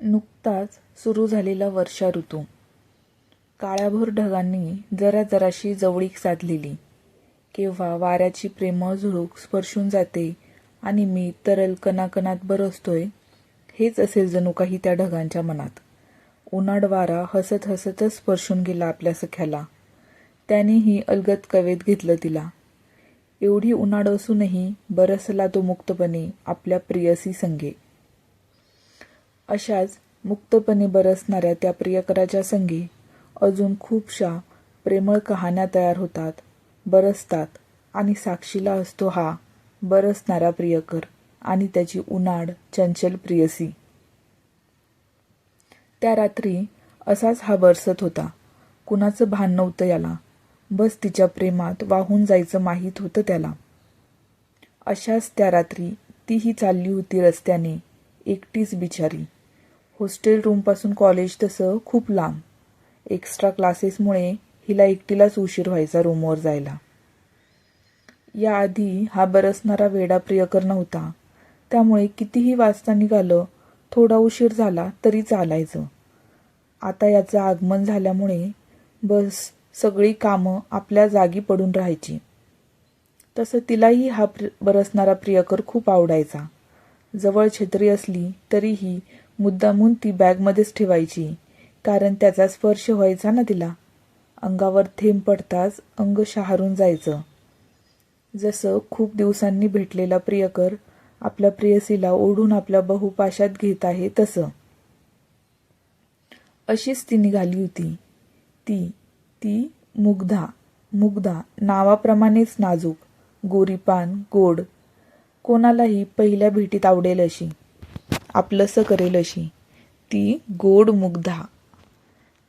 नुकताच सुरू झालेला वर्षा ऋतू. काळ्याभोर ढगांनी जरा जराशी जवळीक साधलेली. केव्हा वाऱ्याची प्रेमळ झुळूक स्पर्शून जाते आणि मी तरल कणाकणात बरसतोय, हेच असेल जणू काही त्या ढगांच्या मनात. उन्हाळ वारा हसत हसतच स्पर्शून गेला आपल्या सख्याला. त्यानेही अलगद कवेत घेतलं तिला. एवढी उन्हाळ असूनही बरसला तो मुक्तपणे आपल्या प्रियसी संगे. अशाच मुक्तपणे बरसणाऱ्या त्या प्रियकराच्या संगे अजून खूपशा प्रेमळ कहाण्या तयार होतात, बरसतात आणि साक्षीला असतो हा बरसणारा प्रियकर आणि त्याची उन्हाळ चंचल प्रियसी. त्या रात्री असाच हा बरसत होता. कुणाचं भान नव्हतं याला. बस तिच्या प्रेमात वाहून जायचं माहीत होतं त्याला. अशाच त्या रात्री तीही चालली होती रस्त्याने, एकटीच बिचारी. हॉस्टेल रूमपासून कॉलेज तसं खूप लांब. एक्स्ट्रा क्लासेसमुळे हिला एकटीलाच उशीर व्हायचा रूमवर जायला. याआधी हा बरसणारा वेडा प्रियकर नव्हता, त्यामुळे कितीही वाजता निघालं, थोडा उशीर झाला तरी चालायचं. आता याचं आगमन झाल्यामुळे बस सगळी कामं आपल्या जागी पडून राहायची. तसं तिलाही हा बरसणारा प्रियकर खूप आवडायचा. जवळ छत्री असली तरीही मुद्दामून ती बॅगमध्येच ठेवायची, कारण त्याचा स्पर्श व्हायचा ना तिला. अंगावर थेंब पडताच अंग शहारून जायचं. जसं खूप दिवसांनी भेटलेला प्रियकर आपल्या प्रेयसीला ओढून आपल्या बहुपाशात घेत आहे तसं. अशीच ती निघाली होती. ती मुग्धा नावाप्रमाणेच नाजूक, गोरीपान, गोड. कोणालाही पहिल्या भेटीत आवडेल अशी, आपलंसं करेल अशी ती गोड मुग्धा.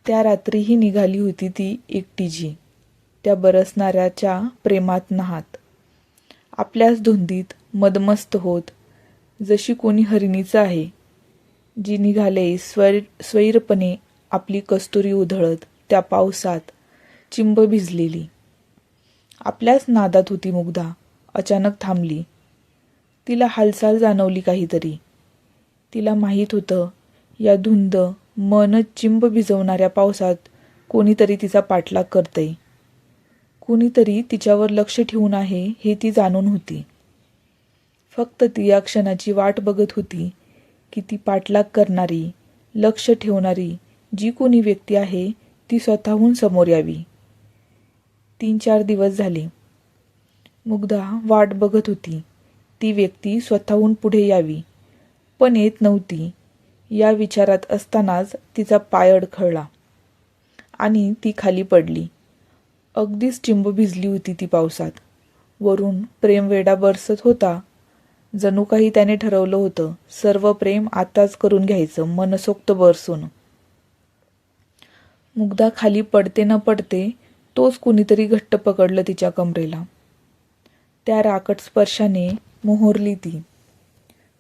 त्या रात्रीही निघाली होती ती एकटीची, त्या बरसणाऱ्याच्या प्रेमात नहात. आपल्याच धुंदीत मदमस्त होत, जशी कोणी हरिणीचं आहे, जी निघाले स्वैरपणे आपली कस्तुरी उधळत त्या पावसात चिंब भिजलेली. आपल्याच नादात होती मुग्धा. अचानक थांबली. तिला हालचाल जाणवली काहीतरी. तिला माहीत होतं, या धुंद मन चिंब भिजवणाऱ्या पावसात कोणीतरी तिचा पाठलाग करतंय. कुणीतरी तिच्यावर लक्ष ठेवून आहे हे ती जाणून होती. फक्त ती या क्षणाची वाट बघत होती की ती पाठलाग करणारी, लक्ष ठेवणारी जी कोणी व्यक्ती आहे ती स्वतःहून समोर यावी. 3-4 दिवस झाले मुग्धा वाट बघत होती. ती व्यक्ती स्वतःहून पुढे यावी, पण येत नव्हती. या विचारात असतानाच तिचा पाय अडखळला आणि ती खाली पडली. अगदीच चिंब भिजली होती ती पावसात. वरून प्रेमवेडा बरसत होता. जणू काही त्याने ठरवलं होतं, सर्व प्रेम आताच करून घ्यायचं, मनसोक्त बरसून. मुग्धा खाली पडते न पडते तोच कुणीतरी घट्ट पकडलं तिच्या कमरेला. त्या राकट स्पर्शाने मोहरली ती.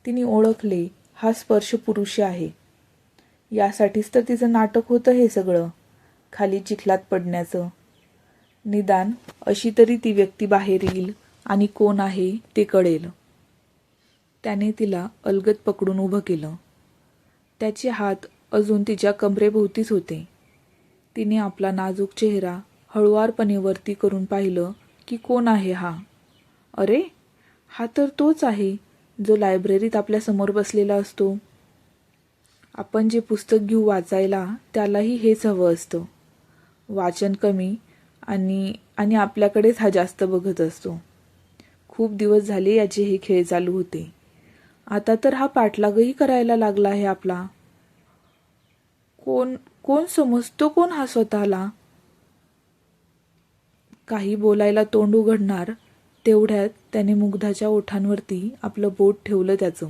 तिने ओळखले, हा स्पर्श पुरुषी आहे. यासाठीच तर तिचं नाटक होतं हे सगळं, खाली चिखलात पडण्याचं. निदान अशी तरी ती व्यक्ती बाहेर येईल आणि कोण आहे ते कळेल. त्याने तिला अलगद पकडून उभं केलं. त्याचे हात अजून तिच्या कमरेभोवतीच होते. तिने आपला नाजूक चेहरा हळुवारपणे वरती करून पाहिलं की कोण आहे हा. अरे, हा तर तोच आहे जो लायब्ररीत आपल्या समोर बसलेला असतो. आपण जे पुस्तक घेऊ वाचायला त्यालाही हेच हवं असतं. वाचन कमी आणि आपल्याकडेच हा जास्त बघत असतो. खूप दिवस झाले याचे हे खेळ चालू होते. आता तर हा पाठलागही करायला लागला आहे आपला. कोण समजतो कोण हा स्वतःला? काही बोलायला तोंड उघडणार तेवढ्यात त्याने मुग्धाच्या ओठांवरती आपलं बोट ठेवलं त्याचं.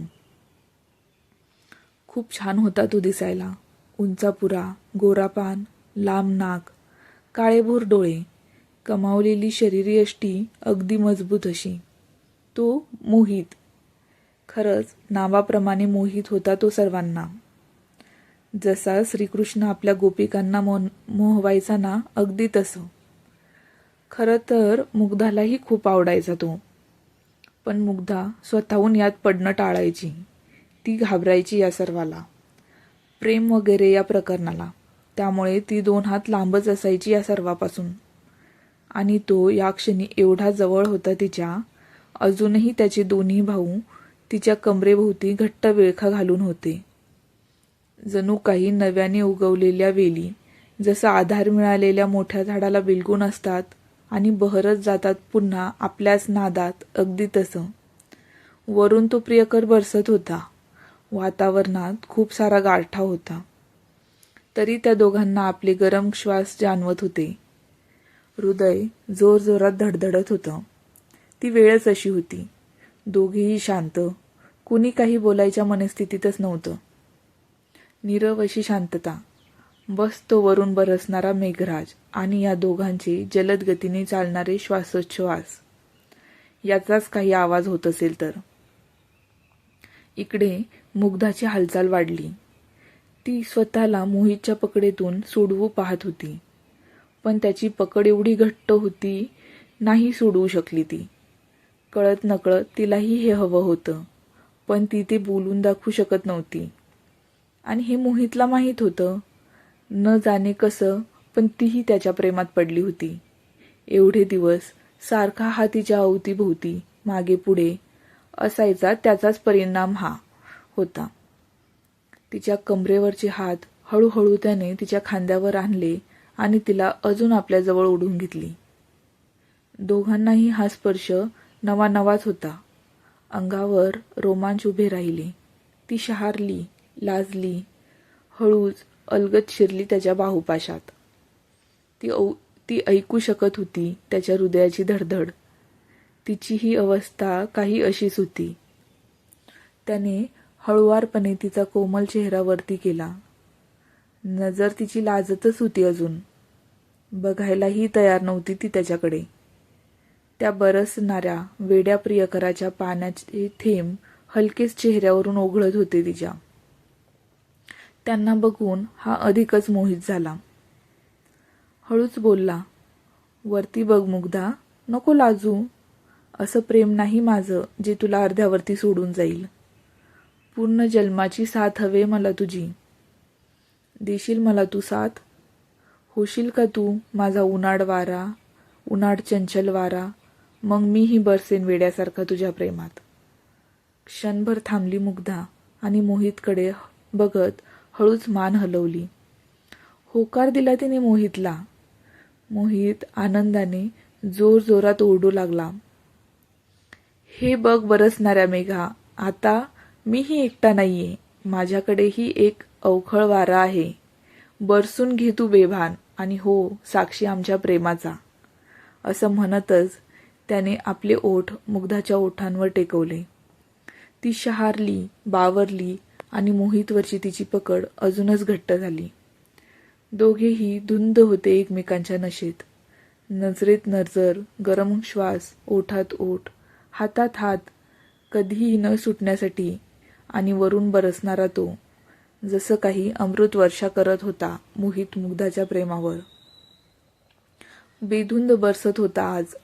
खूप छान होता तो दिसायला. उंचापुरा, गोरापान, लांब नाक, काळेभोर डोळे, कमावलेली शरीरयष्टी अगदी मजबूत अशी. तो मोहित. खरंच नावाप्रमाणे मोहित होता तो सर्वांना. जसा श्रीकृष्ण आपल्या गोपिकांना मोहवायचा ना, अगदी तसं. खरं तर मुग्धालाही खूप आवडायचा तो. पण मुग्धा स्वतःहून यात पडणं टाळायची. ती घाबरायची या सर्वाला. प्रेम वगैरे या प्रकरणाला. त्यामुळे ती 2 हात लांबच असायची या सर्वापासून. आणि तो या क्षणी एवढा जवळ होता तिच्या, अजूनही त्याचे दोन्ही भाऊ तिच्या कमरेभोवती घट्ट विळखा घालून होते. जणू काही नव्याने उगवलेल्या वेली जसं आधार मिळालेल्या मोठ्या झाडाला बिलगून असतात आणि बहरत जातात पुन्हा आपल्याच नादात, अगदी तसं. वरून तो प्रियकर बरसत होता. वातावरणात खूप सारा गारठा होता. तरी त्या दोघांना आपले गरम श्वास जाणवत होते. हृदय जोरजोरात धडधडत होतं. ती वेळच अशी होती. दोघेही शांत, कुणी काही बोलायच्या मनस्थितीतच नव्हतं. नीरव अशी शांतता. बस तो वरून बरसणारा मेघराज आणि या दोघांचे जलद गतीने चालणारे श्वासोच्छ्वास, याचाच काही आवाज होत असेल तर. इकडे मुग्धाची हालचाल वाढली. ती स्वतःला मोहितच्या पकडेतून सोडवू पाहत होती, पण त्याची पकड एवढी घट्ट होती, नाही सोडवू शकली ती. कळत नकळत तिलाही हे हवं होतं, पण ती ते बोलून दाखवू शकत नव्हती. आणि हे मोहितला माहीत होतं. न जाणे कसं, पण तीही त्याच्या प्रेमात पडली होती. एवढे दिवस सारखा हा तिच्या अवतीभोवती मागे पुढे असायचा, त्याचाच परिणाम हा होता. तिच्या कमरेवरचे हात हळूहळू त्याने तिच्या खांद्यावर आणले आणि तिला अजून आपल्याजवळ ओढून घेतली. दोघांनाही हा स्पर्श नवा नवाच होता. अंगावर रोमांच उभे राहिले. ती शहारली, लाजली, हळूच अलगद शिरली त्याच्या बाहुपाशात. ती ऐकू शकत होती त्याच्या हृदयाची धडधड. तिची ही अवस्था काही अशीच होती. त्याने हळुवारपणे तिचा कोमल चेहरा वरती केला. नजर तिची लाजतच होती अजून. बघायलाही तयार नव्हती ती त्याच्याकडे. त्या बरसणाऱ्या वेड्या प्रियकराच्या पाण्याचे थेंब हलकेच चेहऱ्यावरून ओघळत होते तिच्या. त्यांना बघून हा अधिकच मोहित झाला. हळूच बोलला, "वरती बघ मुग्धा, नको लाजू. असं प्रेम नाही माझं जे तुला अर्ध्यावरती सोडून जाईल. पूर्ण जन्माची साथ हवे मला तुझी. देशील मला तू साथ? होशील का तू माझा उनाड चंचल वारा? मग मीही बरसेन वेड्यासारखा तुझ्या प्रेमात." क्षणभर थांबली मुग्धा आणि मोहितकडे बघत हळूच मान हलवली. होकार दिला तिने मोहितला. मोहित आनंदाने जोरजोरात ओरडू लागला, "हे बघ बरसणाऱ्या मेघा, आता मीही एकटा नाहीये. माझ्याकडेही एक अवखळ वारा आहे. बरसून घे तू बेभान आणि हो साक्षी आमच्या प्रेमाचा." असं म्हणतच त्याने आपले ओठ मुग्धाच्या ओठांवर टेकवले. ती शहारली, बावरली आणि मोहितवरची तिची पकड अजूनच घट्ट झाली. दोघेही धुंद होते एकमेकांच्या नशेत. नजरेत नजर, गरम श्वास, ओठात ओठ, हातात हात, कधीही न सुटण्यासाठी. आणि वरून बरसणारा तो, जसं काही अमृत वर्षा करत होता मोहित मुग्धाच्या प्रेमावर. बेधुंद बरसत होता आज.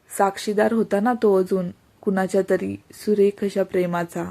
साक्षीदार होता ना तो अजून कुणाच्या तरी सुरेख अशा प्रेमाचा.